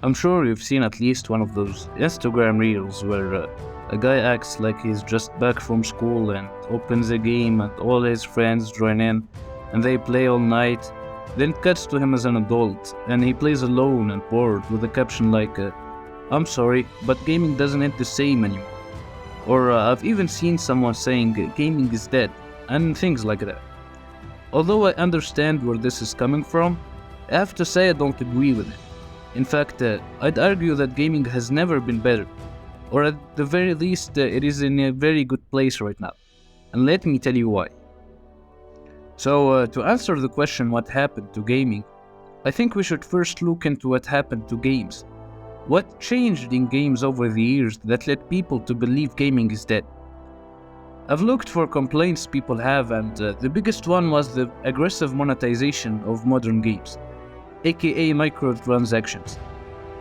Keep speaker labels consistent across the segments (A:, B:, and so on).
A: I'm sure you've seen at least one of those Instagram reels where a guy acts like he's just back from school and opens a game and all his friends join in and they play all night. Then it cuts to him as an adult and he plays alone and bored with a caption like, I'm sorry, but gaming doesn't hit the same anymore. Or I've even seen someone saying gaming is dead and things like that. Although I understand where this is coming from, I have to say I don't agree with it. In fact, I'd argue that gaming has never been better, or at the very least, it is in a very good place right now. And let me tell you why. So, to answer the question what happened to gaming, I think we should first look into what happened to games. What changed in games over the years that led people to believe gaming is dead? I've looked for complaints people have, and the biggest one was the aggressive monetization of modern games, aka microtransactions.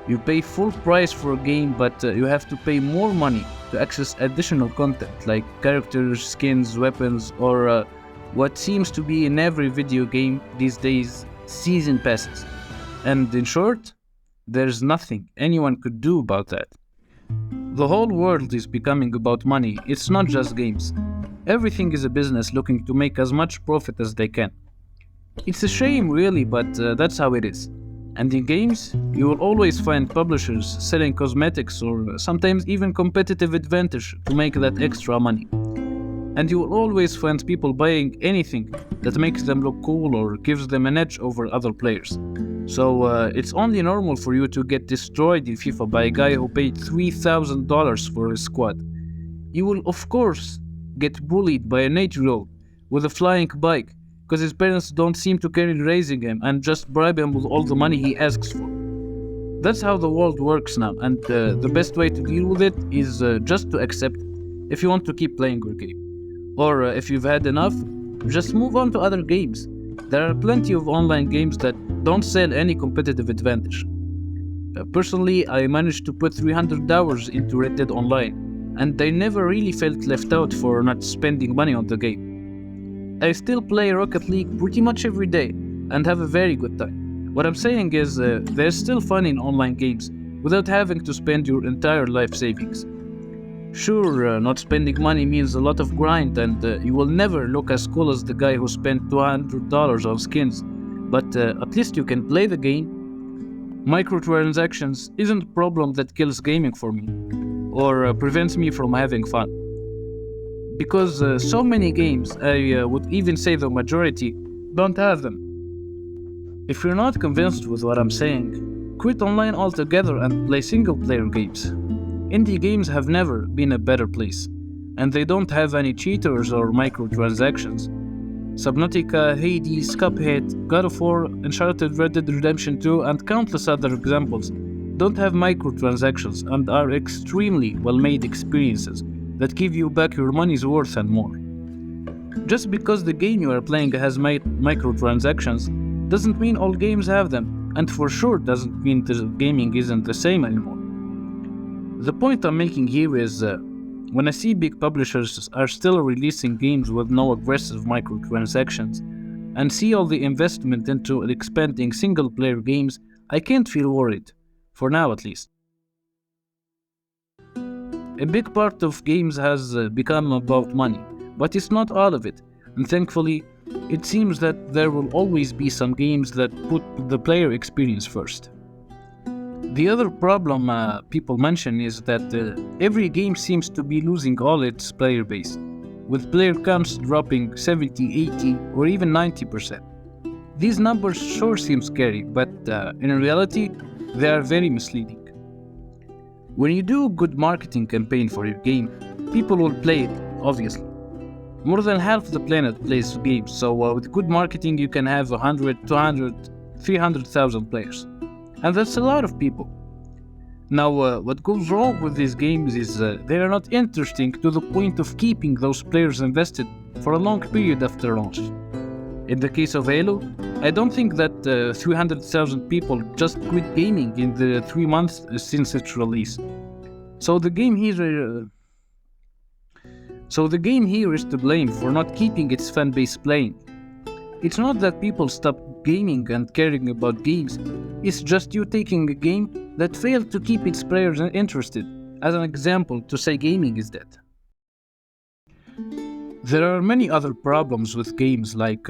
A: You pay full price for a game, but you have to pay more money to access additional content like characters, skins, weapons, or what seems to be in every video game these days, season passes. And in short, there's nothing anyone could do about that. The whole world is becoming about money. It's not just games. Everything is a business looking to make as much profit as they can. It's a shame really, but that's how it is. And in games, you will always find publishers selling cosmetics or sometimes even competitive advantage to make that extra money. And you will always find people buying anything that makes them look cool or gives them an edge over other players. So it's only normal for you to get destroyed in FIFA by a guy who paid $3,000 for his squad. You will of course get bullied by an 8-year-old with a flying bike because his parents don't seem to care in raising him and just bribe him with all the money he asks for. That's how the world works now, and the best way to deal with it is just to accept it if you want to keep playing your game. Or if you've had enough, just move on to other games. There are plenty of online games that don't sell any competitive advantage. Personally, I managed to put 300 hours into Red Dead Online, and I never really felt left out for not spending money on the game. I still play Rocket League pretty much every day and have a very good time. What I'm saying is there's still fun in online games without having to spend your entire life savings. Sure, not spending money means a lot of grind and you will never look as cool as the guy who spent $200 on skins, but at least you can play the game. Microtransactions isn't a problem that kills gaming for me or prevents me from having fun. Because so many games, I would even say the majority, don't have them. If you're not convinced with what I'm saying, quit online altogether and play single-player games. Indie games have never been a better place, and they don't have any cheaters or microtransactions. Subnautica, Hades, Cuphead, God of War, Uncharted, Red Dead Redemption 2, and countless other examples don't have microtransactions and are extremely well-made experiences that give you back your money's worth and more. Just because the game you are playing has microtransactions doesn't mean all games have them, and for sure doesn't mean the gaming isn't the same anymore. The point I'm making here is when I see big publishers are still releasing games with no aggressive microtransactions and see all the investment into expanding single-player games, I can't feel worried, for now at least. A big part of games has become about money, but it's not all of it, and thankfully, it seems that there will always be some games that put the player experience first. The other problem people mention is that every game seems to be losing all its player base, with player counts dropping 70, 80, or even 90%. These numbers sure seem scary, but in reality, they are very misleading. When you do a good marketing campaign for your game, people will play it, obviously. More than half the planet plays games, so with good marketing you can have 100, 200, 300,000 players. And that's a lot of people. Now, what goes wrong with these games is they are not interesting to the point of keeping those players invested for a long period after launch. In the case of Halo, I don't think that 300,000 people just quit gaming in the 3 months since its release. So the game here is to blame for not keeping its fan base playing. It's not that people gaming and caring about games. It's just you taking a game that failed to keep its players interested, as an example to say gaming is dead. There are many other problems with games, like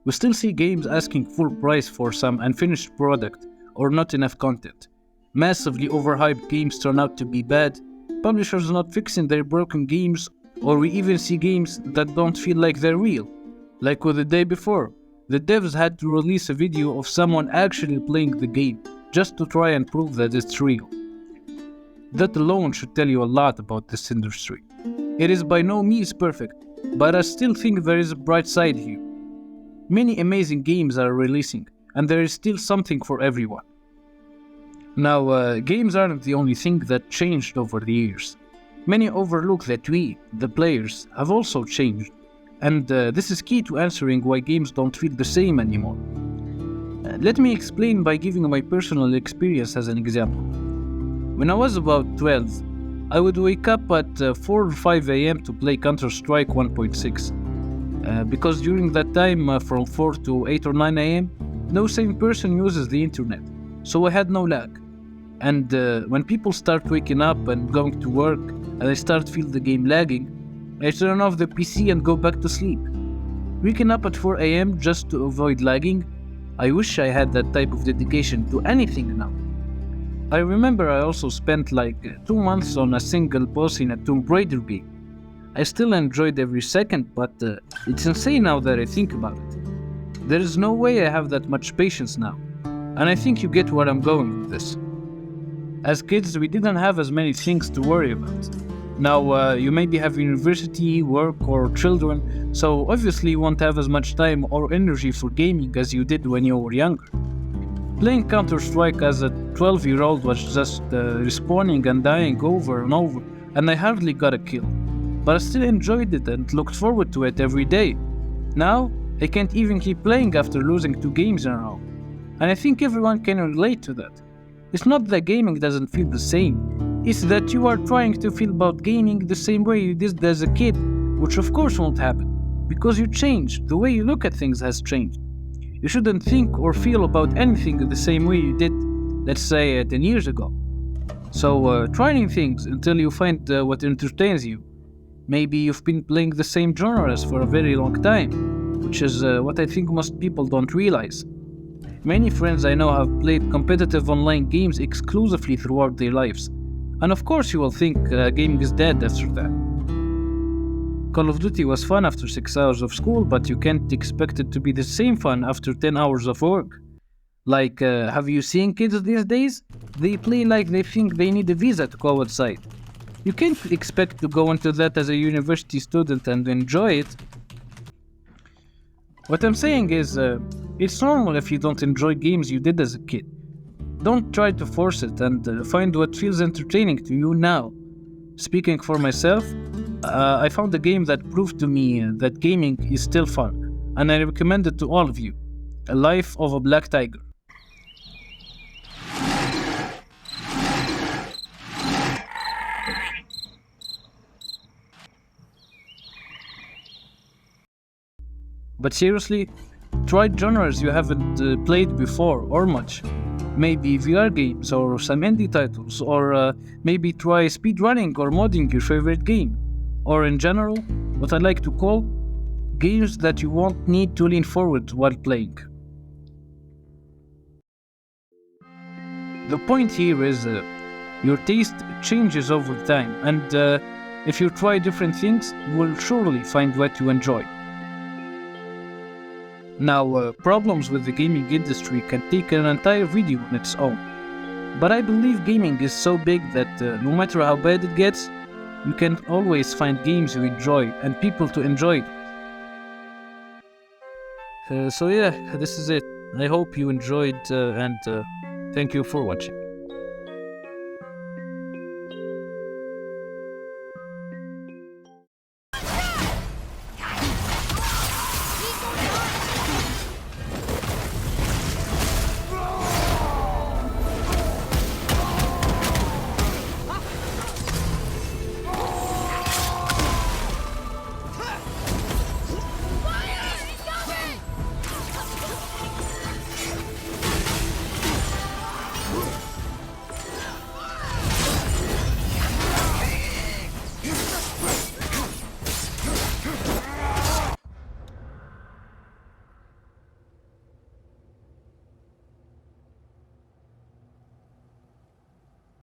A: we still see games asking full price for some unfinished product or not enough content. Massively overhyped games turn out to be bad, publishers not fixing their broken games, or we even see games that don't feel like they're real. Like with the day before, the devs had to release a video of someone actually playing the game, just to try and prove that it's real. That alone should tell you a lot about this industry. It is by no means perfect, but I still think there is a bright side here. Many amazing games are releasing, and there is still something for everyone. Now, games aren't the only thing that changed over the years. Many overlook that we, the players, have also changed, and this is key to answering why games don't feel the same anymore. Let me explain by giving my personal experience as an example. When I was about 12, I would wake up at 4 or 5 am to play Counter-Strike 1.6. Because during that time, from 4 to 8 or 9 am, no sane person uses the internet, so I had no lag. And when people start waking up and going to work, and I start feel the game lagging, I turn off the PC and go back to sleep. Waking up at 4 am just to avoid lagging, I wish I had that type of dedication to anything now. I remember I also spent like 2 months on a single boss in a Tomb Raider game. I still enjoyed every second, but it's insane now that I think about it. There is no way I have that much patience now, and I think you get where I'm going with this. As kids, we didn't have as many things to worry about. Now, you maybe have university, work, or children, so obviously you won't have as much time or energy for gaming as you did when you were younger. Playing Counter-Strike as a 12-year-old was just respawning and dying over and over, and I hardly got a kill. But I still enjoyed it and looked forward to it every day. Now, I can't even keep playing after losing 2 games in a row. And I think everyone can relate to that. It's not that gaming doesn't feel the same, it's that you are trying to feel about gaming the same way you did as a kid, which of course won't happen, because you changed, the way you look at things has changed. You shouldn't think or feel about anything the same way you did, let's say, 10 years ago. So try new things until you find what entertains you. Maybe you've been playing the same genres for a very long time, which is what I think most people don't realize. Many friends I know have played competitive online games exclusively throughout their lives, and of course you will think gaming is dead after that. Call of Duty was fun after 6 hours of school, but you can't expect it to be the same fun after 10 hours of work. Like, have you seen kids these days? They play like they think they need a visa to go outside. You can't expect to go into that as a university student and enjoy it. What I'm saying is, it's normal if you don't enjoy games you did as a kid. Don't try to force it and find what feels entertaining to you now. Speaking for myself, I found a game that proved to me that gaming is still fun, and I recommend it to all of you. A Life of a Black Tiger. But seriously, try genres you haven't played before or much. Maybe VR games or some indie titles, or maybe try speedrunning or modding your favorite game. Or in general, what I like to call games that you won't need to lean forward while playing. The point here is your taste changes over time, and if you try different things, you will surely find what you enjoy. Now, problems with the gaming industry can take an entire video on its own. But I believe gaming is so big that no matter how bad it gets, you can always find games you enjoy and people to enjoy it. So yeah, this is it. I hope you enjoyed and thank you for watching.